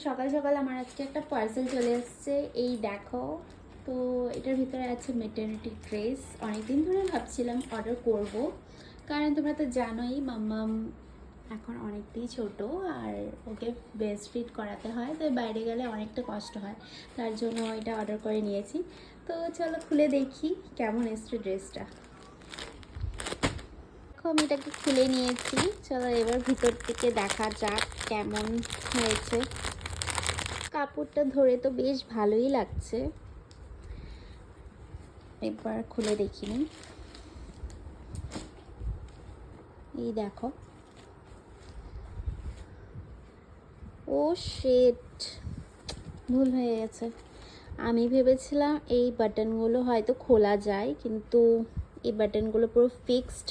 সকাল সকাল আমার আজকে একটা পার্সেল চলে এসেছে, এই দেখো। তো এটার ভিতরে আছে মেটার্নিটি ড্রেস। অনেকদিন ধরে ভাবছিলাম অর্ডার করব, কারণ তোমরা তো জানোই মাম্মাম এখন অনেকটাই ছোট, আর ওকে ব্রেস্ট ফিড করাতে হয়, তো বাইরে গেলে অনেকটা কষ্ট হয়। তার জন্য এটা অর্ডার করে নিয়েছি। তো চলো খুলে দেখি কেমন এসছে ড্রেসটা। আমি এটাকে খুলে নিয়েছি, চলো এবার ভিতর থেকে দেখা যাক কেমন হয়েছে। কাপড়টা ধরে তো বেশ ভালোই লাগছে, একবার খুলে দেখিনি। এই দেখো, ও শিট, ভুল হয়ে গেছে। আমি ভেবেছিলাম এই বাটনগুলো হয়তো খোলা যায়, কিন্তু এই বাটনগুলো পুরো ফিক্সড,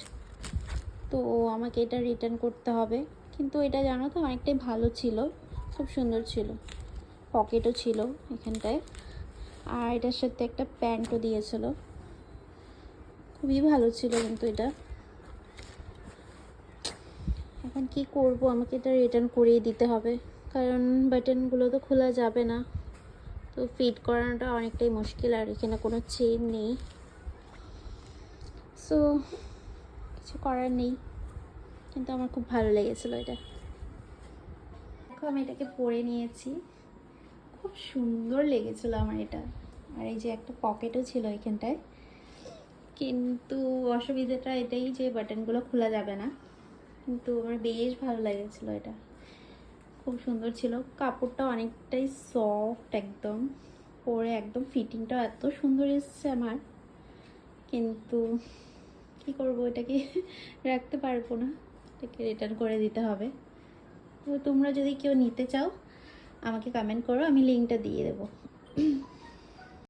তো আমাকে এটা রিটার্ন করতে হবে। কিন্তু এটা জানো তো অনেকটাই ভালো ছিল, খুব সুন্দর ছিল, পকেটও ছিল এখানটায়, আর এটার সাথে একটা প্যান্টও দিয়েছিল, খুবই ভালো ছিল। কিন্তু এটা এখন কি করব, আমাকে এটা রিটার্ন করিয়ে দিতে হবে, কারণ বাটনগুলো তো খোলা যাবে না, তো ফিট করানোটা অনেকটাই মুশকিল, আর এখানে কোনো চেন নেই, সো কিছু করার নেই। কিন্তু আমার খুব ভালো লেগেছিলো এটা। দেখো আমি এটাকে পরে নিয়েছি, খুব সুন্দর লেগেছিলো আমার এটা। আর এই যে একটা পকেটও ছিল এখানটায়, কিন্তু অসুবিধাটা এটাই যে বাটনগুলো খোলা যাবে না। কিন্তু আমার বেশ ভালো লেগেছিলো এটা, খুব সুন্দর ছিল। কাপড়টা অনেকটাই সফট, একদম পরে একদম ফিটিংটাও এত সুন্দর এসছে আমার। কিন্তু কি করব, এটাকে রাখতে পারবো না, এটাকে রিটার্ন করে দিতে হবে। তো তোমরা যদি কেউ নিতে চাও আমাকে কমেন্ট করো, আমি লিঙ্কটা দিয়ে দেবো।